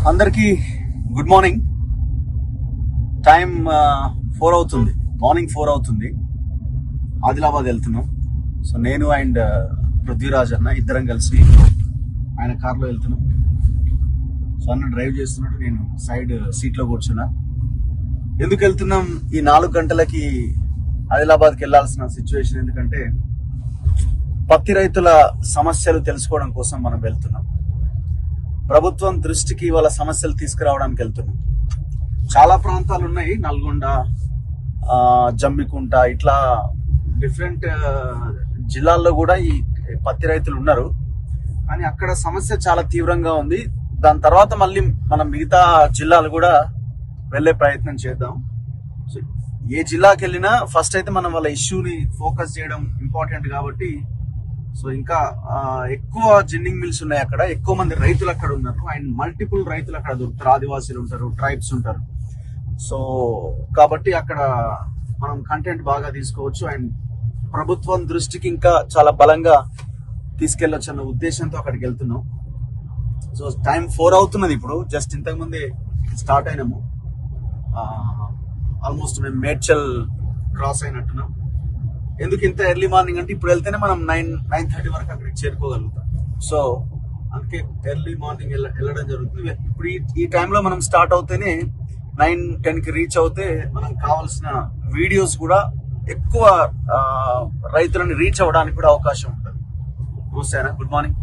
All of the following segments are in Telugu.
అందరికి గుడ్ మార్నింగ్. టైం 4 అవుతుంది, మార్నింగ్ 4 అవుతుంది. ఆదిలాబాద్ వెళ్తున్నాం. సో నేను అండ్ పృథ్వీరాజ్ అన్న ఇద్దరం కలిసి ఆయన కార్లో వెళ్తున్నాం. సో అన్న డ్రైవ్ చేస్తున్నాడు, నేను సైడ్ సీట్లో కూర్చున్నా. ఎందుకు వెళ్తున్నాం ఈ 4 గంటలకి ఆదిలాబాద్కి వెళ్లాల్సిన సిచ్యువేషన్? ఎందుకంటే పత్తి రైతుల సమస్యలు తెలుసుకోవడం కోసం మనం వెళ్తున్నాం. ప్రభుత్వం దృష్టికి వాళ్ళ సమస్యలు తీసుకురావడానికి వెళ్తున్నాం. చాలా ప్రాంతాలు ఉన్నాయి, నల్గొండ, జమ్మికుంట, ఇట్లా డిఫరెంట్ జిల్లాల్లో కూడా ఈ పత్తి రైతులు ఉన్నారు. కానీ అక్కడ సమస్య చాలా తీవ్రంగా ఉంది. దాని తర్వాత మళ్ళీ మనం మిగతా జిల్లాలు కూడా వెళ్లే ప్రయత్నం చేద్దాం. సో ఏ జిల్లాకి వెళ్ళినా ఫస్ట్ అయితే మనం వాళ్ళ ఇష్యూని ఫోకస్ చేయడం ఇంపార్టెంట్ కాబట్టి, సో ఇంకా ఎక్కువ జిన్నింగ్ మిల్స్ ఉన్నాయి అక్కడ, ఎక్కువ మంది రైతులు అక్కడ ఉన్నారు అండ్ మల్టిపుల్ రైతులు అక్కడ దొరుకుతారు. ఆదివాసీలు ఉంటారు, ట్రైబ్స్ ఉంటారు. సో కాబట్టి అక్కడ మనం కంటెంట్ బాగా తీసుకోవచ్చు అండ్ ప్రభుత్వం దృష్టికి ఇంకా చాలా బలంగా తీసుకెళ్లొచ్చు అన్న ఉద్దేశంతో అక్కడికి వెళ్తున్నాం. సో టైం 4 అవుతున్నది ఇప్పుడు. జస్ట్ ఇంతకు ముందే స్టార్ట్ అయినాము. ఆల్మోస్ట్ మేము మేడ్చల్ క్రాస్ అయినట్టున్నాం. ఎందుకు ఇంత ఎర్లీ మార్నింగ్ అంటే ఇప్పుడు వెళ్తేనే మనం 9:30 వరకు అక్కడికి చేరుకోగలుగుతాం. సో అందుకే ఎర్లీ మార్నింగ్ వెళ్ళడం జరుగుతుంది. ఇప్పుడు ఈ టైంలో మనం స్టార్ట్ అవుతేనే 9-10కి రీచ్ అవుతే మనం కావాల్సిన వీడియోస్ కూడా ఎక్కువ రైతులను రీచ్ అవ్వడానికి కూడా అవకాశం ఉంటుంది. నమస్తే, గుడ్ మార్నింగ్.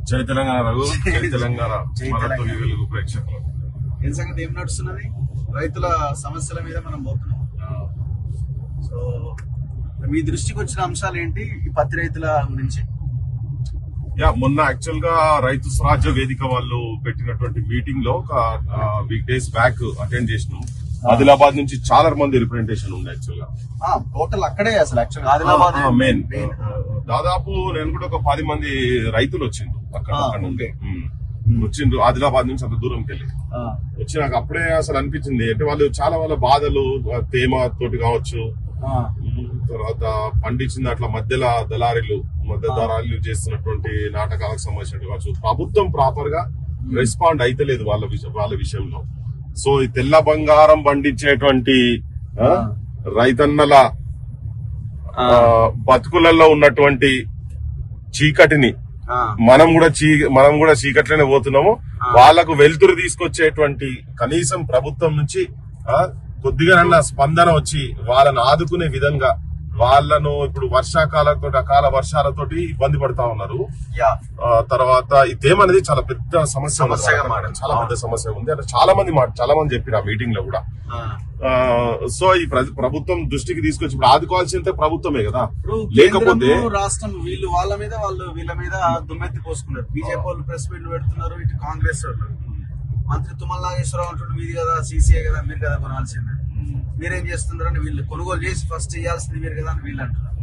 జై తెలంగాణ రఘు, జై తెలంగాణ ప్రేక్షకులు. ఏం సంగతి, ఏం నడుస్తున్నది? రైతుల సమస్యల మీద మనం పోతున్నాం. సో మీ దృష్టికి వచ్చిన అంశాలు ఏంటి ఈ పత్తి రైతుల గురించి? మొన్న యాక్చువల్ గా రైతు స్వరాజ్య వేదిక వాళ్ళు పెట్టినటువంటి మీటింగ్ లో ఒక వీక్ డేస్ బ్యాక్ అటెండ్ చేసినాం. ఆదిలాబాద్ నుంచి చాలా మంది రిప్రజెంటేషన్ ఉంది. యాక్చువల్ గా టోటల్ అక్కడే అసలు ఆదిలాబాద్ మెయిన్ దాదాపు నేను కూడా ఒక 10 మంది రైతులు వచ్చిండ్రు అక్కడ నుండి వచ్చిండ్రు. ఆదిలాబాద్ నుంచి అంత దూరంకి వెళ్ళి వచ్చి నాకు అప్పుడే అసలు అనిపించింది అంటే వాళ్ళు చాలా వాళ్ళ బాధలు తేమ తోటి కావచ్చు, తర్వాత పండించిన అట్లా మధ్యలో దళారీలు చేస్తున్నటువంటి నాటకాలకు సంబంధించినట్టు కావచ్చు, ప్రభుత్వం ప్రాపర్ గా రెస్పాండ్ అయితలేదు వాళ్ళ విషయంలో. సో ఈ తెల్ల బంగారం పండించేటువంటి రైతన్నల బతుకులలో ఉన్నటువంటి చీకటిని మనం కూడా చీకట్లోనే పోతున్నాము. వాళ్లకు వెలుతురు తీసుకొచ్చేటువంటి కనీసం ప్రభుత్వం నుంచి కొద్దిగా స్పందన వచ్చి వాళ్ళను ఆదుకునే విధంగా, వాళ్ళను ఇప్పుడు వర్షాకాలంతో అకాల వర్షాలతోటి ఇబ్బంది పడతా ఉన్నారు. తర్వాత ఈ తేమ అనేది చాలా పెద్ద సమస్య, చాలా పెద్ద సమస్య ఉంది అంటే చాలా మంది చెప్పారు ఆ మీటింగ్ లో కూడా. సో ఈ ప్రభుత్వం దృష్టికి తీసుకొచ్చి ఇప్పుడు ఆదుకోవాల్సిందే ప్రభుత్వమే కదా. లేకపోతే రాష్ట్రం వీళ్ళ మీద దుమ్మెత్తి పోసుకున్నారు. బీజేపీ వాళ్ళు ప్రెస్ మీట్లు పెడుతున్నారు, ఇటు కాంగ్రెస్ మంత్రి తుమ్మల నాగేశ్వరరావు అంటుండే మీది కదా, సీసీఏ కదా, మీరు కదా కొనాల్సిందే, మీరేం చేస్తున్నారని వీళ్ళు కొనుగోలు చేసి ఫస్ట్ చేయాల్సింది మీరు కదా అని వీళ్ళు అంటున్నారు.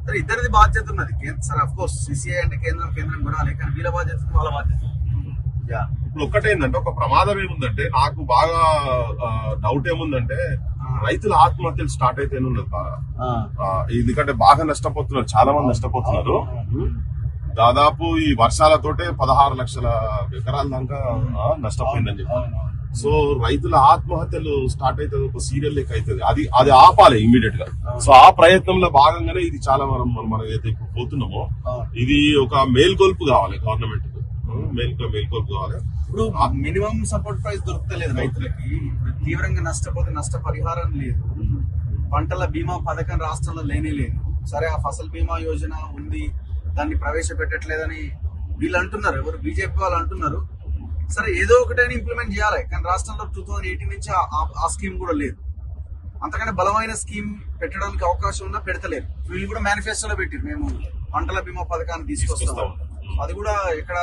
సరే, ఇద్దరిది బాధ్యత ఉన్నది. సరే, అఫ్ కోర్స్ సీసీఐ అంటే కేంద్రం కొనాలి, కానీ వీళ్ళ బాధ్యత వాళ్ళ బాధ్యత. ఇప్పుడు ఒక్కటేందంటే ఒక ప్రమాదం ఏముందంటే నాకు బాగా డౌట్ ఏముందంటే రైతుల ఆత్మహత్యలు స్టార్ట్ అయితేనున్నది బాగా. ఎందుకంటే బాగా నష్టపోతున్నారు, చాలా మంది నష్టపోతున్నారు. దాదాపు ఈ వర్షాలతోటే 16 లక్షల ఎకరాల దాకా నష్టపోయిందని చెప్పి. సో రైతుల ఆత్మహత్యలు స్టార్ట్ అవుతుంది, ఒక సీరియల్ లెక్క అవుతుంది. అది ఆపాలి ఇమీడియట్ గా. సో ఆ ప్రయత్నంలో భాగంగానే ఇది చాలా మనం ఏదైతే ఇప్పుడు పోతున్నామో ఇది ఒక మేల్కొల్పు కావాలి గవర్నమెంట్ కు, మేల్కొల్పు కావాలి. ఇప్పుడు మినిమం సపోర్ట్ ప్రైస్ దొరుకుతలేదు రైతులకి, తీవ్రంగా నష్టపోతే నష్టపరిహారం లేదు, పంటల బీమా పథకం రాష్ట్రంలో లేదు. సరే, ఆ ఫసల్ బీమా యోజన ఉంది, దాన్ని ప్రవేశపెట్టట్లేదని వీళ్ళు అంటున్నారు, ఎవరు బీజేపీ వాళ్ళు అంటున్నారు. సరే, ఏదో ఒకటైనా ఇంప్లిమెంట్ చేయాలి, కానీ రాష్ట్రంలో 2018 నుంచి ఆ స్కీమ్ కూడా లేదు. అంతకంటే బలమైన స్కీమ్ పెట్టడానికి అవకాశం ఉన్నా పెడతలేరు. వీళ్ళు కూడా మేనిఫెస్టోలో పెట్టారు, మేము పంటల బీమా పథకాన్ని తీసుకొస్తాం. అది కూడా ఇక్కడ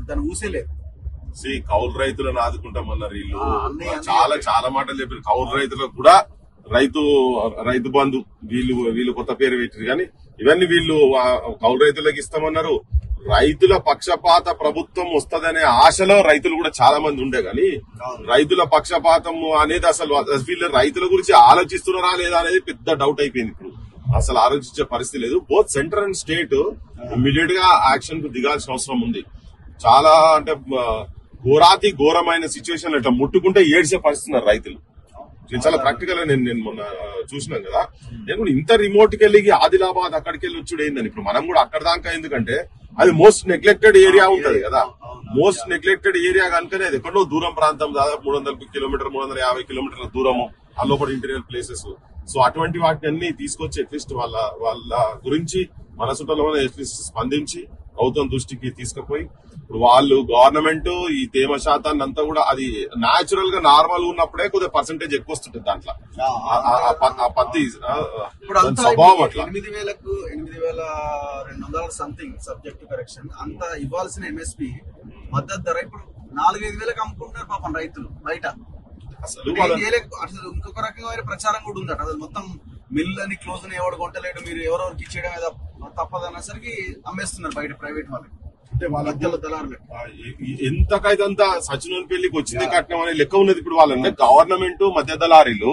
దాన్ని ఊసేలేదు. కౌలు రైతులను ఆదుకుంటామన్నారు వీళ్ళు. చాలా మాటలు చెప్పారు. కౌలు రైతులకు కూడా రైతు బంధు వీళ్ళు కొత్త పేరు పెట్టారు, కానీ ఇవన్నీ వీళ్ళు కౌలు రైతులకు ఇస్తామన్నారు. రైతుల పక్షపాత ప్రభుత్వం వస్తదనే ఆశలో రైతులు కూడా చాలా మంది ఉండే, గాని రైతుల పక్షపాతం అనేది అసలు వీళ్ళు రైతుల గురించి ఆలోచిస్తున్నారా లేదా అనేది పెద్ద డౌట్ అయిపోయింది. ఇప్పుడు అసలు ఆలోచించే పరిస్థితి లేదు. Both centre and state immediate గా యాక్షన్ కు దిగాల్సిన అవసరం ఉంది. చాలా అంటే ఘోరాతి ఘోరమైన సిచ్యువేషన్ ఇట్లా ముట్టుకుంటే ఏడ్చే పరిస్థితున్నారు రైతులు. నేను చాలా ప్రాక్టికల్ గా నేను మొన్న చూసినాను కదా. నేను కూడా ఇంత రిమోట్ కి వెళ్ళి ఆదిలాబాద్ అక్కడికి వెళ్ళి వచ్చుడు ఏందని. ఇప్పుడు మనం కూడా అక్కడ దాకా ఎందుకంటే అది మోస్ట్ నెగ్లెక్టెడ్ ఏరియా ఉంటది కదా. మోస్ట్ నెగ్లెక్టెడ్ ఏరియా కనుకనే అది ఎక్కడో దూరం ప్రాంతం, దాదాపు 300 కిలోమీటర్ 350 కిలోమీటర్ల దూరము, ఆ లోపల ఇంటీరియర్ ప్లేసెస్. సో అటువంటి వాటిని అన్ని తీసుకొచ్చి అట్లీస్ట్ వాళ్ళ గురించి మనసులో అట్లీస్ట్ స్పందించి ప్రభుత్వం దృష్టికి తీసుకుపోయి ఇప్పుడు వాళ్ళు గవర్నమెంట్ ఈ తేమ శాతాన్ని అంతా కూడా అది నాచురల్ గా నార్మల్ ఉన్నప్పుడే కొద్దిగా పర్సెంటేజ్ ఎక్కువ వస్తుంటది దాంట్లో ఆ పత్తి స్వభావం అట్లా. 8,200 సంథింగ్ సబ్జెక్ట్ కరెక్షన్ అంత ఇవ్వాల్సిన ఎంఎస్పి మద్దతు ధర ఇప్పుడు 4,000-5,000 అమ్ముకుంటారు పాపం రైతులు బయట. అసలు ఇంకొక రకమైన ప్రచారం కూడా ఉందట. అసలు మొత్తం మిల్ అని క్లోజ్ అని ఎవరు కొంటలేడు, మీరు ఎవరెవరికి ఇచ్చేయడం ఏదో తప్పదనేసరికి అమ్మేస్తున్నారు బయట ప్రైవేట్ వాళ్ళకి. అంటే వాళ్ళ ఎంతకైతంత సచిన్ పెళ్లికి వచ్చింది కట్నం అనే లెక్క ఉన్నది. ఇప్పుడు వాళ్ళంటే గవర్నమెంట్ మధ్య దళారీలు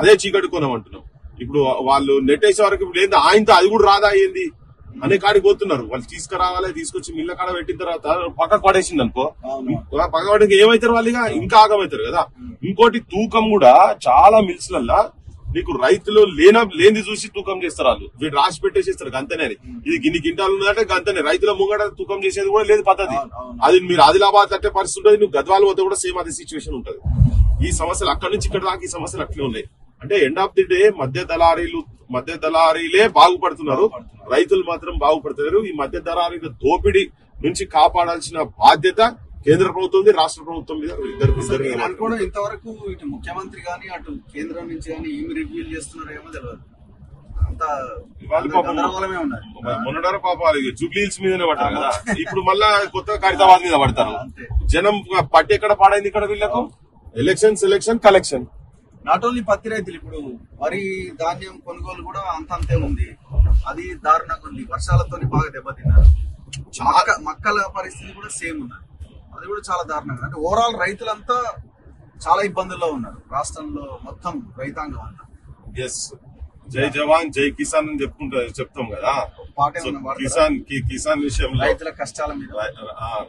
అదే చీకటి కొనమంటున్నాం. ఇప్పుడు వాళ్ళు నెట్టేసే వరకు లేదు ఆయనతో అది కూడా రాదా అయ్యింది అనే కాడికి పోతున్నారు. వాళ్ళు తీసుకురావాలి, తీసుకొచ్చి మిల్ల కాడ పెట్టిన తర్వాత పక్కకు పడేసింది అనుకో, పక్క పడేకి ఏమవుతారు వాళ్ళు ఇంకా ఆగమవుతారు కదా. ఇంకోటి తూకం కూడా చాలా మిల్స్ లల్లా నీకు రైతులు లేనిది చూసి తూకం చేస్తారు. వాళ్ళు వీడు రాసి పెట్టేసేస్తారు గంతనే. ఇది గిన్ని గింటాలు ఉన్నదంటే గంతనే. రైతుల ముంగట తూకం చేసేది కూడా లేదు పద్ధతి. అది మీరు ఆదిలాబాద్ అట్టే పరిస్థితి ఉంటుంది, నువ్వు గద్వాల పోతే కూడా సేమ్ అదే సిచ్యువేషన్ ఉంటుంది. ఈ సమస్యలు అక్కడి నుంచి ఇక్కడ దాకా ఈ సమస్యలు అట్లే ఉన్నాయి. అంటే ఎండ్ ఆఫ్ ది డే మధ్య దళారీలే బాగుపడుతున్నారు, రైతులు మాత్రం బాగుపడుతున్నారు. ఈ మధ్య దళారీల దోపిడీ నుంచి కాపాడాల్సిన బాధ్యత కేంద్ర ప్రభుత్వం, రాష్ట్ర ప్రభుత్వం మీద ఇద్దరు అనుకోవడం. ఇంతవరకు ఇటు ముఖ్యమంత్రి గానీ అటు కేంద్రం నుంచి గానీ ఏమి రివ్యూ చేస్తున్నారో ఏమో తెలియదు. మొన్నడారు పాపాలు జూబ్లీ హిల్స్ మీదనే పడతారు కదా, ఇప్పుడు మళ్ళా కొత్త ఖైరతాబాద్ మీద పడతారు. జనం పట్టి ఎక్కడ పాడైంది ఇక్కడ వీళ్ళకు. Election collection. నాట్ ఓన్లీ పత్తి రైతులు, ఇప్పుడు వరి ధాన్యం కొనుగోలు కూడా అంతే ఉంది. అది దారుణంగా ఉంది. వర్షాలతో బాగా దెబ్బతిన్నారు. మక్కల పరిస్థితి కూడా సేమ్ ఉన్నది. అది కూడా చాలా దారుణంగా. అంటే ఓవరాల్ రైతులంతా చాలా ఇబ్బందుల్లో ఉన్నారు రాష్ట్రంలో మొత్తం రైతాంగం అంతా. ఎస్, జై జవాన్ జై కిసాన్ అని చెప్తాం కదా. కిసాన్ విషయంలో రైతుల కష్టాల మీద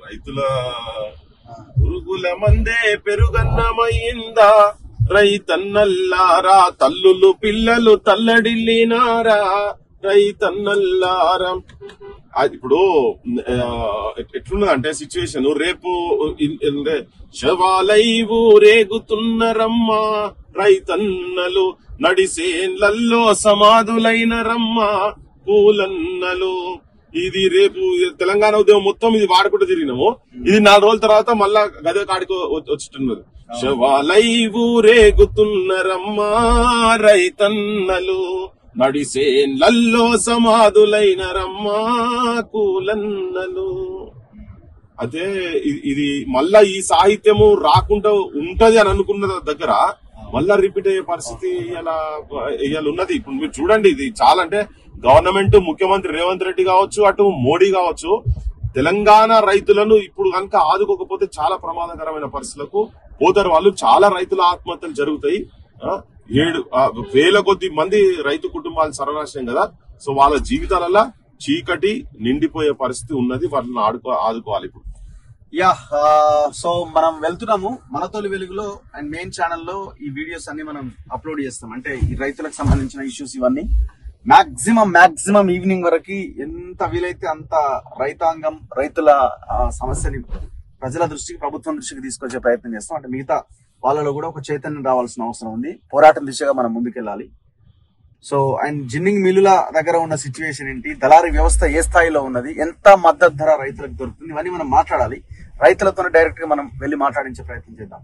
రైతుల పురుగుల మందే పెరుగన్నమయ్యిందా, రైతన్నల్లారా తల్లులు పిల్లలు తల్లడిల్లినారా, రైతన్నల్లారా. ఇప్పుడు ఎట్లున్నదంటే సిచ్యువేషన్, రేపు శవాలై ఊరేగుతున్నరమ్మా రైతన్నలు, నడిసేన్లల్లో సమాధులైన రమ్మా పూలన్నలు. ఇది రేపు తెలంగాణ ఉద్యమం మొత్తం ఇది వాడుకుంటూ తిరిగినాము. ఇది 4 రోజుల తర్వాత మళ్ళా గదే కాడికి వచ్చుతున్నది. శవాలై ఊరేగుతున్నరమ్మా రైతన్నలు, నడిసేన్లల్లో సమాధులైన రమ్మా కూలన్నలు. అదే ఇది మళ్ళా ఈ సాహిత్యము రాకుండా ఉంటది అని అనుకున్న దగ్గర మళ్ళా రిపీట్ అయ్యే పరిస్థితి ఇవాళ ఉన్నది. ఇప్పుడు మీరు చూడండి, ఇది చాలా అంటే గవర్నమెంట్ ముఖ్యమంత్రి రేవంత్ రెడ్డి కావచ్చు, అటు మోడీ కావచ్చు, తెలంగాణ రైతులను ఇప్పుడు కనుక ఆదుకోకపోతే చాలా ప్రమాదకరమైన పరిస్థితులకు పోతారు వాళ్ళు. చాలా రైతుల ఆత్మహత్యలు జరుగుతాయి. 7,000 కొద్ది మంది రైతు కుటుంబాలు సర్వనాశనం కదా. సో వాళ్ళ జీవితాలలో చీకటి నిండిపోయే పరిస్థితి ఉన్నది. వాళ్ళని ఆదుకోవాలి ఇప్పుడు. సో మనం వెళ్తున్నాము మనతోలి వెలుగులో అండ్ మెయిన్ ఛానల్లో ఈ వీడియోస్ అన్ని మనం అప్లోడ్ చేస్తాం. అంటే ఈ రైతులకు సంబంధించిన ఇష్యూస్ ఇవన్నీ మాక్సిమం ఈవినింగ్ వరకు ఎంత వీలైతే అంత రైతాంగం రైతుల సమస్యని ప్రజల దృష్టికి, ప్రభుత్వం దృష్టికి తీసుకొచ్చే ప్రయత్నం చేస్తాం. అంటే మిగతా వాళ్ళలో కూడా ఒక చైతన్యం రావాల్సిన అవసరం ఉంది. పోరాటం దిశగా మనం ముందుకెళ్ళాలి. సో అండ్ జిన్నింగ్ మిల్లుల దగ్గర ఉన్న సిచ్యువేషన్ ఏంటి, దళారీ వ్యవస్థ ఏ స్థాయిలో ఉన్నది, ఎంత మద్దతు ధర రైతులకు దొరుకుతుంది, ఇవన్నీ మనం మాట్లాడాలి. రైతులతో డైరెక్ట్ గా మనం వెళ్ళి మాట్లాడించే ప్రయత్నం చేద్దాం.